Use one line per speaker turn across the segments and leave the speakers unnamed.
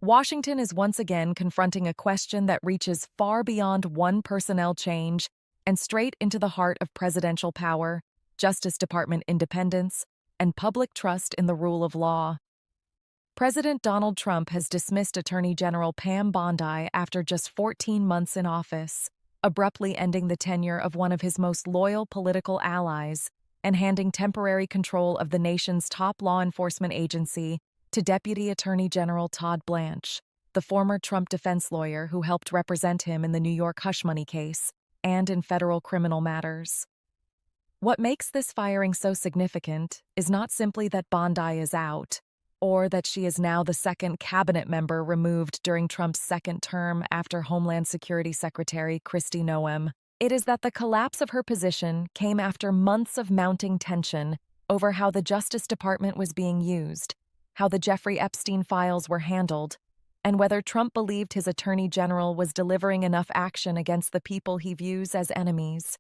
Washington is once again confronting a question that reaches far beyond one personnel change and straight into the heart of presidential power, Justice Department independence, and public trust in the rule of law. President Donald Trump has dismissed Attorney General Pam Bondi after just 14 months in office, abruptly ending the tenure of one of his most loyal political allies and handing temporary control of the nation's top law enforcement agency to Deputy Attorney General Todd Blanche, the former Trump defense lawyer who helped represent him in the New York hush money case and in federal criminal matters. What makes this firing so significant is not simply that Bondi is out, or that she is now the second cabinet member removed during Trump's second term after Homeland Security Secretary Kristi Noem. It is that the collapse of her position came after months of mounting tension over how the Justice Department was being used, how the Jeffrey Epstein files were handled, and whether Trump believed his attorney general was delivering enough action against the people he views as enemies.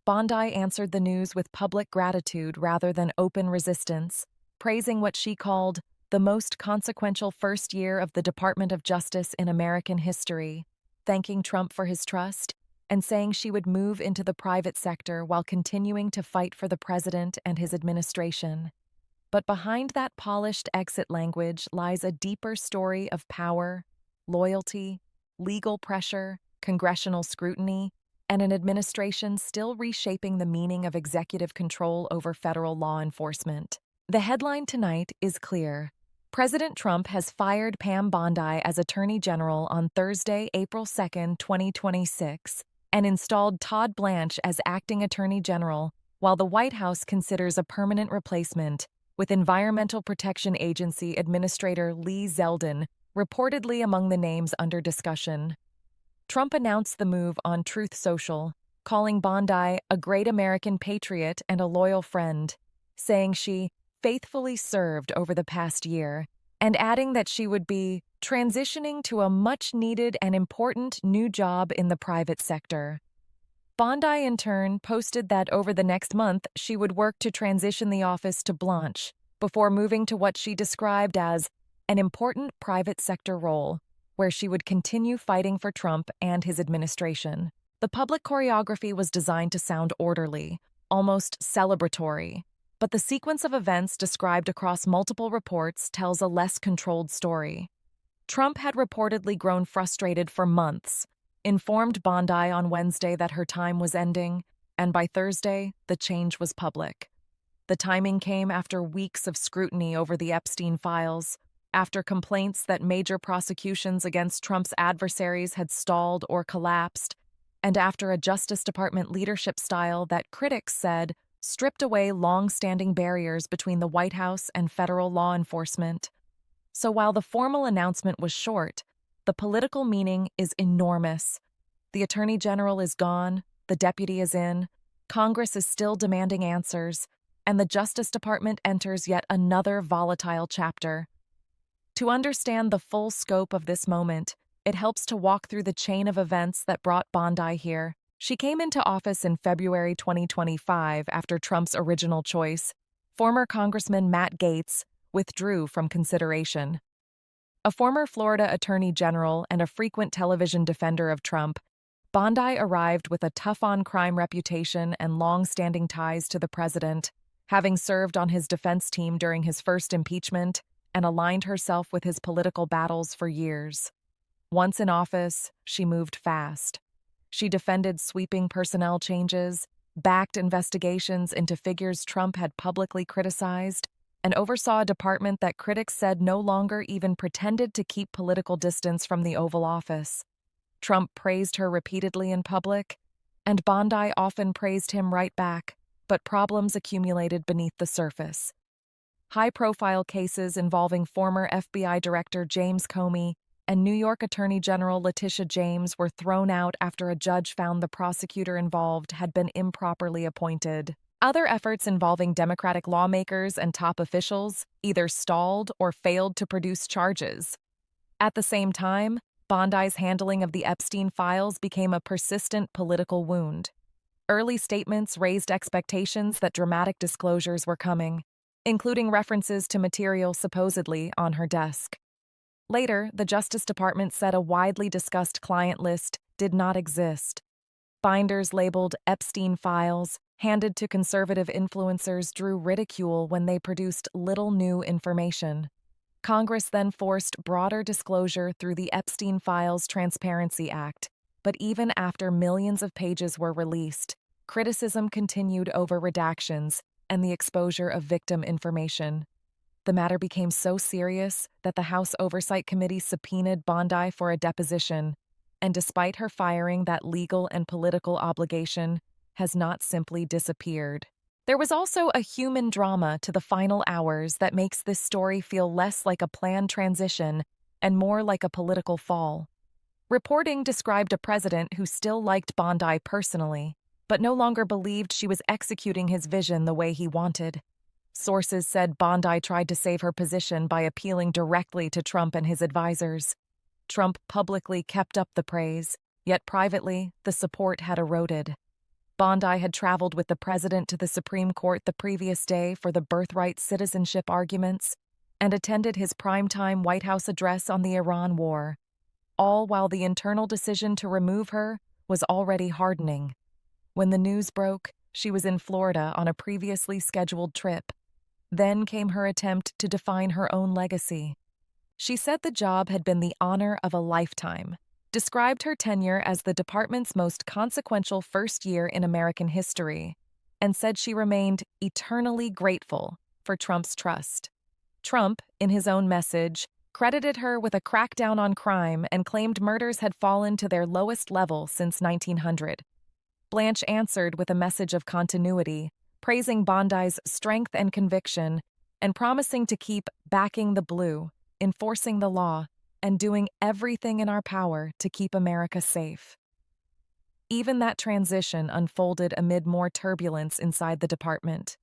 Bondi answered the news with public gratitude rather than open resistance, praising what she called the most consequential first year of the Department of Justice in American history, thanking Trump for his trust, and saying she would move into the private sector while continuing to fight for the president and his administration. But behind that polished exit language lies a deeper story of power, loyalty, legal pressure, congressional scrutiny, and an administration still reshaping the meaning of executive control over federal law enforcement. The headline tonight is clear. President Trump has fired Pam Bondi as Attorney General on Thursday, April 2, 2026, and installed Todd Blanche as Acting Attorney General, while the White House considers a permanent replacement, with Environmental Protection Agency Administrator Lee Zeldin reportedly among the names under discussion. Trump announced the move on Truth Social, calling Bondi a great American patriot and a loyal friend, saying she faithfully served over the past year, and adding that she would be transitioning to a much-needed and important new job in the private sector. Bondi, in turn, posted that over the next month she would work to transition the office to Blanche, before moving to what she described as an important private sector role, where she would continue fighting for Trump and his administration. The public choreography was designed to sound orderly, almost celebratory, but the sequence of events described across multiple reports tells a less controlled story. Trump had reportedly grown frustrated for months, informed Bondi on Wednesday that her time was ending, and by Thursday, the change was public. The timing came after weeks of scrutiny over the Epstein files, after complaints that major prosecutions against Trump's adversaries had stalled or collapsed, and after a Justice Department leadership style that critics said stripped away long-standing barriers between the White House and federal law enforcement. So while the formal announcement was short, the political meaning is enormous. The Attorney General is gone, the deputy is in, Congress is still demanding answers, and the Justice Department enters yet another volatile chapter. To understand the full scope of this moment, it helps to walk through the chain of events that brought Bondi here. She came into office in February 2025 after Trump's original choice. Former Congressman Matt Gaetz withdrew from consideration. A former Florida Attorney General and a frequent television defender of Trump, Bondi arrived with a tough-on-crime reputation and long-standing ties to the president, having served on his defense team during his first impeachment and aligned herself with his political battles for years. Once in office, she moved fast. She defended sweeping personnel changes, backed investigations into figures Trump had publicly criticized, and oversaw a department that critics said no longer even pretended to keep political distance from the Oval Office. Trump praised her repeatedly in public, and Bondi often praised him right back, but problems accumulated beneath the surface. High-profile cases involving former FBI Director James Comey and New York Attorney General Letitia James were thrown out after a judge found the prosecutor involved had been improperly appointed. Other efforts involving Democratic lawmakers and top officials either stalled or failed to produce charges. At the same time, Bondi's handling of the Epstein files became a persistent political wound. Early statements raised expectations that dramatic disclosures were coming, including references to material supposedly on her desk. Later, the Justice Department said a widely discussed client list did not exist. Binders labeled Epstein files, handed to conservative influencers, drew ridicule when they produced little new information. Congress then forced broader disclosure through the Epstein Files Transparency Act, but even after millions of pages were released, criticism continued over redactions and the exposure of victim information. The matter became so serious that the House Oversight Committee subpoenaed Bondi for a deposition, and despite her firing, that legal and political obligation has not simply disappeared. There was also a human drama to the final hours that makes this story feel less like a planned transition and more like a political fall. Reporting described a president who still liked Bondi personally, but no longer believed she was executing his vision the way he wanted. Sources said Bondi tried to save her position by appealing directly to Trump and his advisors. Trump publicly kept up the praise, yet privately, the support had eroded. Bondi had traveled with the president to the Supreme Court the previous day for the birthright citizenship arguments and attended his primetime White House address on the Iran war, all while the internal decision to remove her was already hardening. When the news broke, she was in Florida on a previously scheduled trip. Then came her attempt to define her own legacy. She said the job had been the honor of a lifetime, described her tenure as the department's most consequential first year in American history, and said she remained eternally grateful for Trump's trust. Trump, in his own message, credited her with a crackdown on crime and claimed murders had fallen to their lowest level since 1900. Blanche answered with a message of continuity, praising Bondi's strength and conviction, and promising to keep backing the blue, enforcing the law, and doing everything in our power to keep America safe. Even that transition unfolded amid more turbulence inside the department.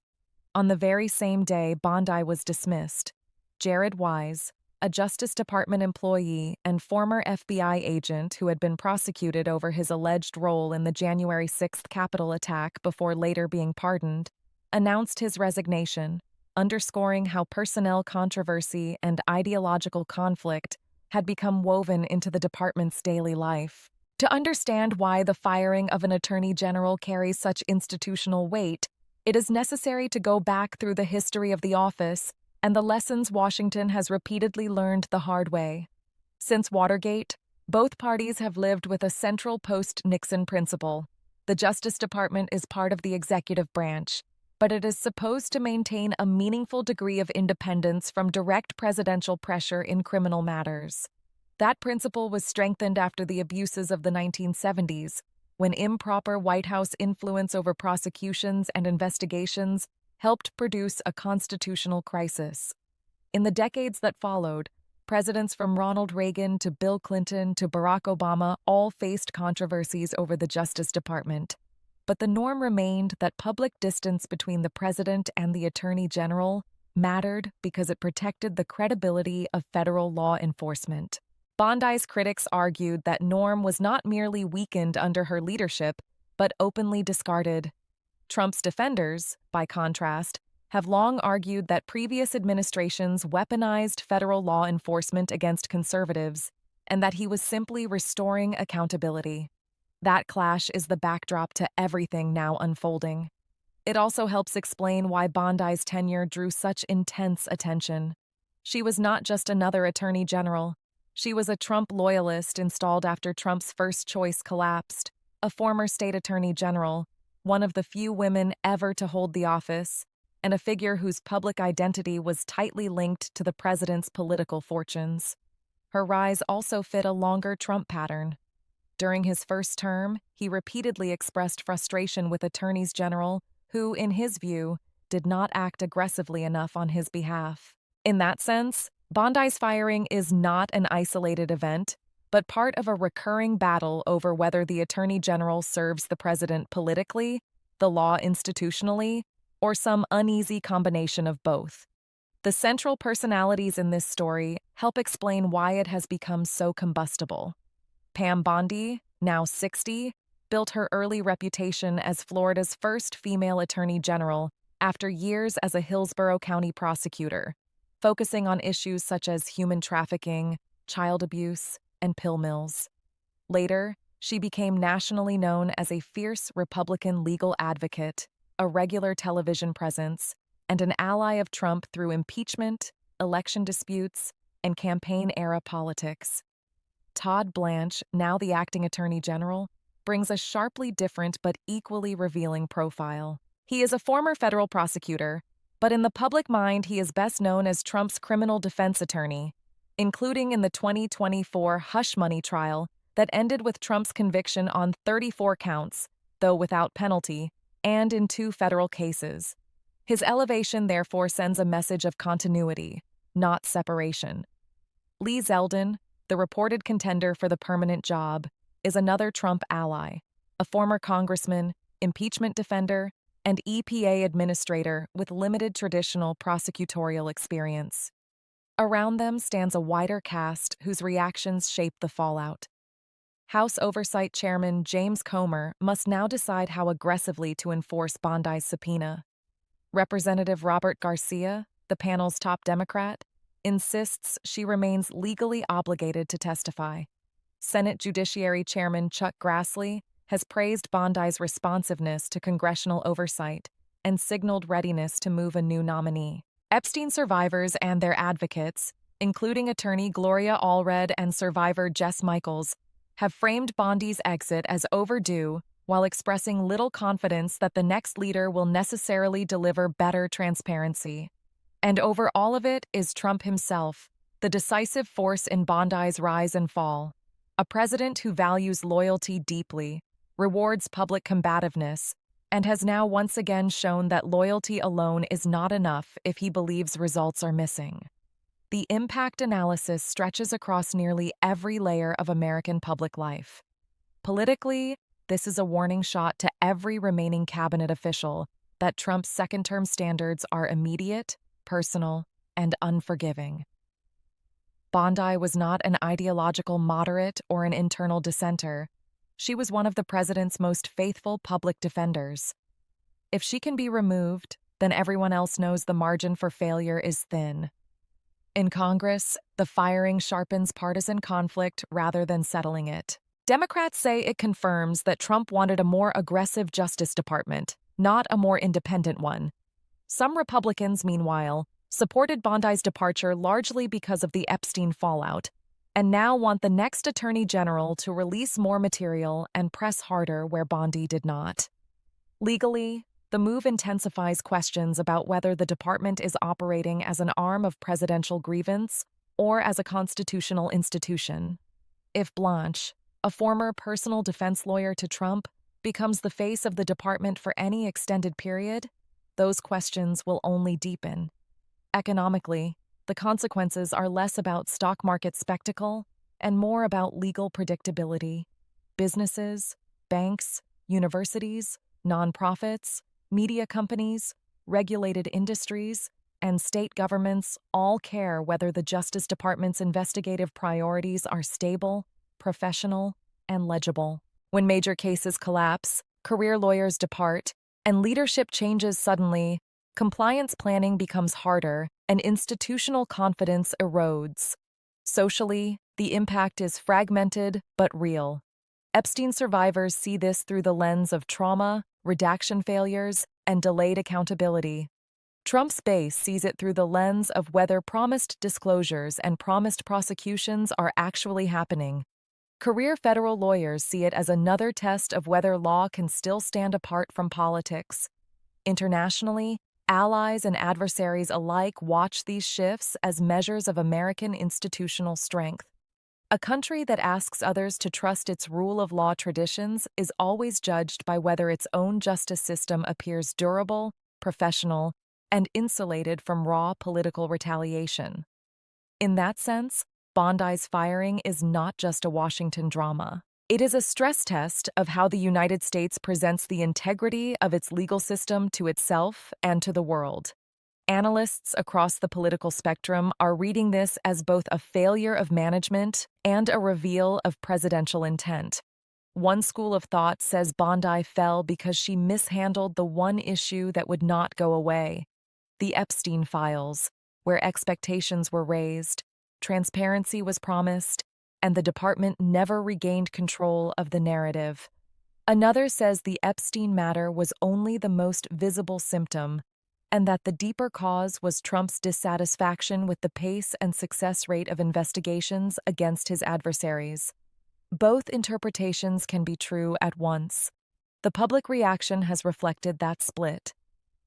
On the very same day Bondi was dismissed, Jared Wise, a Justice Department employee and former FBI agent who had been prosecuted over his alleged role in the January 6th Capitol attack before later being pardoned, announced his resignation, underscoring how personnel controversy and ideological conflict had become woven into the department's daily life. To understand why the firing of an attorney general carries such institutional weight, it is necessary to go back through the history of the office and the lessons Washington has repeatedly learned the hard way. Since Watergate, both parties have lived with a central post-Nixon principle. The Justice Department is part of the executive branch, but it is supposed to maintain a meaningful degree of independence from direct presidential pressure in criminal matters. That principle was strengthened after the abuses of the 1970s, when improper White House influence over prosecutions and investigations helped produce a constitutional crisis. In the decades that followed, presidents from Ronald Reagan to Bill Clinton to Barack Obama all faced controversies over the Justice Department. But the norm remained that public distance between the president and the attorney general mattered because it protected the credibility of federal law enforcement. Bondi's critics argued that norm was not merely weakened under her leadership, but openly discarded. Trump's defenders, by contrast, have long argued that previous administrations weaponized federal law enforcement against conservatives and that he was simply restoring accountability. That clash is the backdrop to everything now unfolding. It also helps explain why Bondi's tenure drew such intense attention. She was not just another attorney general. She was a Trump loyalist installed after Trump's first choice collapsed, a former state attorney general, one of the few women ever to hold the office, and a figure whose public identity was tightly linked to the president's political fortunes. Her rise also fit a longer Trump pattern. During his first term, he repeatedly expressed frustration with attorneys general who, in his view, did not act aggressively enough on his behalf. In that sense, Bondi's firing is not an isolated event, but part of a recurring battle over whether the attorney general serves the president politically, the law institutionally, or some uneasy combination of both. The central personalities in this story help explain why it has become so combustible. Pam Bondi, now 60, built her early reputation as Florida's first female attorney general after years as a Hillsborough County prosecutor, focusing on issues such as human trafficking, child abuse, and pill mills. Later, she became nationally known as a fierce Republican legal advocate, a regular television presence, and an ally of Trump through impeachment, election disputes, and campaign-era politics. Todd Blanche, now the acting attorney general, brings a sharply different but equally revealing profile. He is a former federal prosecutor, but in the public mind he is best known as Trump's criminal defense attorney, including in the 2024 hush money trial that ended with Trump's conviction on 34 counts, though without penalty, and in 2 federal cases. His elevation therefore sends a message of continuity, not separation. Lee Zeldin, the reported contender for the permanent job, is another Trump ally, a former congressman, impeachment defender, and EPA administrator with limited traditional prosecutorial experience. Around them stands a wider cast whose reactions shape the fallout. House Oversight Chairman James Comer must now decide how aggressively to enforce Bondi's subpoena. Representative Robert Garcia, the panel's top Democrat, insists she remains legally obligated to testify. Senate Judiciary Chairman Chuck Grassley has praised Bondi's responsiveness to congressional oversight and signaled readiness to move a new nominee. Epstein survivors and their advocates, including attorney Gloria Allred and survivor Jess Michaels, have framed Bondi's exit as overdue while expressing little confidence that the next leader will necessarily deliver better transparency. And over all of it is Trump himself, the decisive force in Bondi's rise and fall. A president who values loyalty deeply, rewards public combativeness, and has now once again shown that loyalty alone is not enough if he believes results are missing. The impact analysis stretches across nearly every layer of American public life. Politically, this is a warning shot to every remaining cabinet official that Trump's second-term standards are immediate, personal, and unforgiving. Bondi was not an ideological moderate or an internal dissenter. She was one of the president's most faithful public defenders. If she can be removed, then everyone else knows the margin for failure is thin. In Congress, the firing sharpens partisan conflict rather than settling it. Democrats say it confirms that Trump wanted a more aggressive Justice Department, not a more independent one. Some Republicans, meanwhile, supported Bondi's departure largely because of the Epstein fallout, and now want the next Attorney General to release more material and press harder where Bondi did not. Legally, the move intensifies questions about whether the department is operating as an arm of presidential grievance or as a constitutional institution. If Blanche, a former personal defense lawyer to Trump, becomes the face of the department for any extended period, those questions will only deepen. Economically, the consequences are less about stock market spectacle and more about legal predictability. Businesses, banks, universities, nonprofits, media companies, regulated industries, and state governments all care whether the Justice Department's investigative priorities are stable, professional, and legible. When major cases collapse, career lawyers depart, and leadership changes suddenly, compliance planning becomes harder and institutional confidence erodes. Socially, the impact is fragmented but real. Epstein survivors see this through the lens of trauma, redaction failures, and delayed accountability. Trump's base sees it through the lens of whether promised disclosures and promised prosecutions are actually happening. Career federal lawyers see it as another test of whether law can still stand apart from politics. Internationally, allies and adversaries alike watch these shifts as measures of American institutional strength. A country that asks others to trust its rule of law traditions is always judged by whether its own justice system appears durable, professional, and insulated from raw political retaliation. In that sense, Bondi's firing is not just a Washington drama. It is a stress test of how the United States presents the integrity of its legal system to itself and to the world. Analysts across the political spectrum are reading this as both a failure of management and a reveal of presidential intent. One school of thought says Bondi fell because she mishandled the one issue that would not go away: the Epstein files, where expectations were raised, transparency was promised, and the department never regained control of the narrative. Another says the Epstein matter was only the most visible symptom, and that the deeper cause was Trump's dissatisfaction with the pace and success rate of investigations against his adversaries. Both interpretations can be true at once. The public reaction has reflected that split.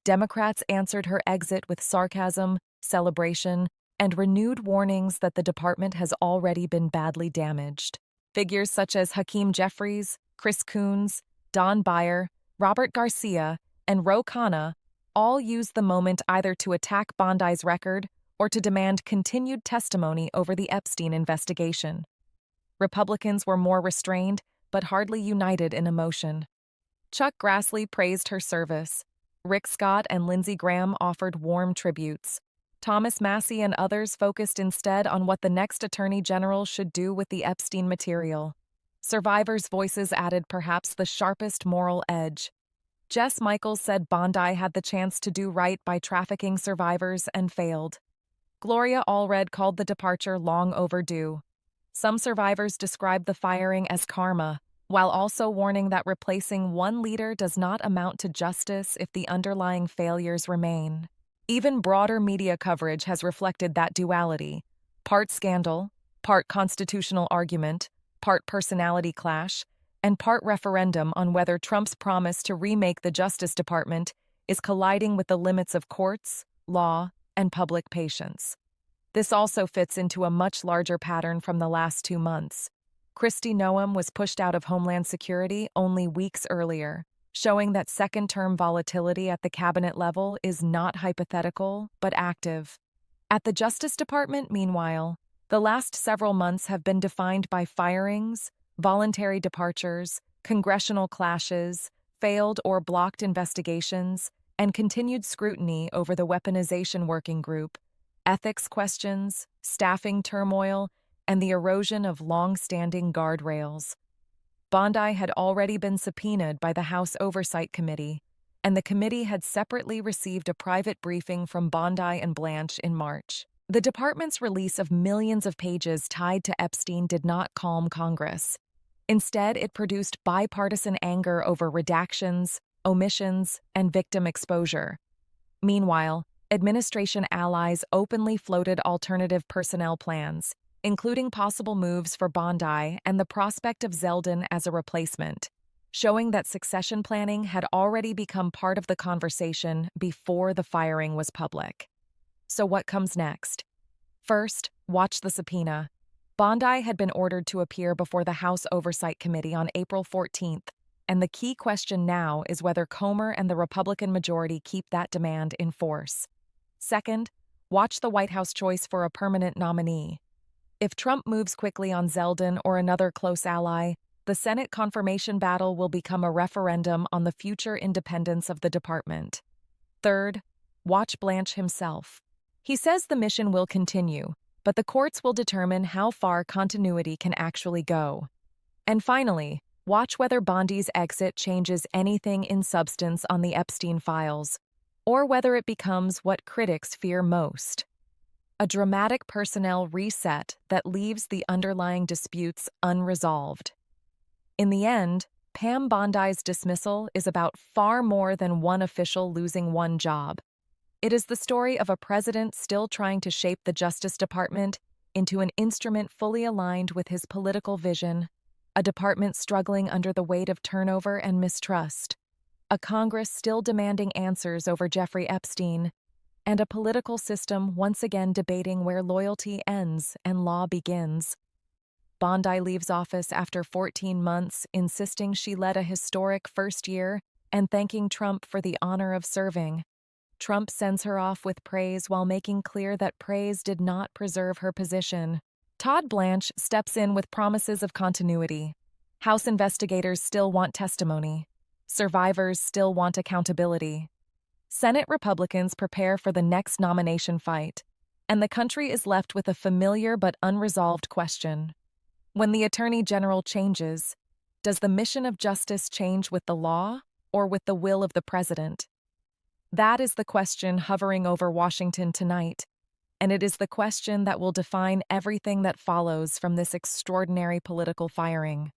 Democrats answered her exit with sarcasm, celebration, and renewed warnings that the department has already been badly damaged. Figures such as Hakeem Jeffries, Chris Coons, Don Beyer, Robert Garcia, and Ro Khanna all used the moment either to attack Bondi's record or to demand continued testimony over the Epstein investigation. Republicans were more restrained, but hardly united in emotion. Chuck Grassley praised her service. Rick Scott and Lindsey Graham offered warm tributes. Thomas Massie and others focused instead on what the next Attorney General should do with the Epstein material. Survivors' voices added perhaps the sharpest moral edge. Jess Michaels said Bondi had the chance to do right by trafficking survivors and failed. Gloria Allred called the departure long overdue. Some survivors described the firing as karma, while also warning that replacing one leader does not amount to justice if the underlying failures remain. Even broader media coverage has reflected that duality: part scandal, part constitutional argument, part personality clash, and part referendum on whether Trump's promise to remake the Justice Department is colliding with the limits of courts, law, and public patience. This also fits into a much larger pattern from the last 2 months. Kristi Noem was pushed out of Homeland Security only weeks earlier, showing that second-term volatility at the cabinet level is not hypothetical, but active. At the Justice Department, meanwhile, the last several months have been defined by firings, voluntary departures, congressional clashes, failed or blocked investigations, and continued scrutiny over the weaponization working group, ethics questions, staffing turmoil, and the erosion of long-standing guardrails. Bondi had already been subpoenaed by the House Oversight Committee, and the committee had separately received a private briefing from Bondi and Blanche in March. The department's release of millions of pages tied to Epstein did not calm Congress. Instead, it produced bipartisan anger over redactions, omissions, and victim exposure. Meanwhile, administration allies openly floated alternative personnel plans, including possible moves for Bondi and the prospect of Zeldin as a replacement, showing that succession planning had already become part of the conversation before the firing was public. So what comes next? First, watch the subpoena. Bondi had been ordered to appear before the House Oversight Committee on April 14th, and the key question now is whether Comer and the Republican majority keep that demand in force. Second, watch the White House choice for a permanent nominee. If Trump moves quickly on Zeldin or another close ally, the Senate confirmation battle will become a referendum on the future independence of the department. Third, watch Blanche himself. He says the mission will continue, but the courts will determine how far continuity can actually go. And finally, watch whether Bondi's exit changes anything in substance on the Epstein files, or whether it becomes what critics fear most: a dramatic personnel reset that leaves the underlying disputes unresolved. In the end, Pam Bondi's dismissal is about far more than one official losing one job. It is the story of a president still trying to shape the Justice Department into an instrument fully aligned with his political vision, a department struggling under the weight of turnover and mistrust, a Congress still demanding answers over Jeffrey Epstein, and a political system once again debating where loyalty ends and law begins. Bondi leaves office after 14 months, insisting she led a historic first year and thanking Trump for the honor of serving. Trump sends her off with praise while making clear that praise did not preserve her position. Todd Blanche steps in with promises of continuity. House investigators still want testimony. Survivors still want accountability. Senate Republicans prepare for the next nomination fight, and the country is left with a familiar but unresolved question. When the Attorney General changes, does the mission of justice change with the law or with the will of the president? That is the question hovering over Washington tonight. and it is the question that will define everything that follows from this extraordinary political firing.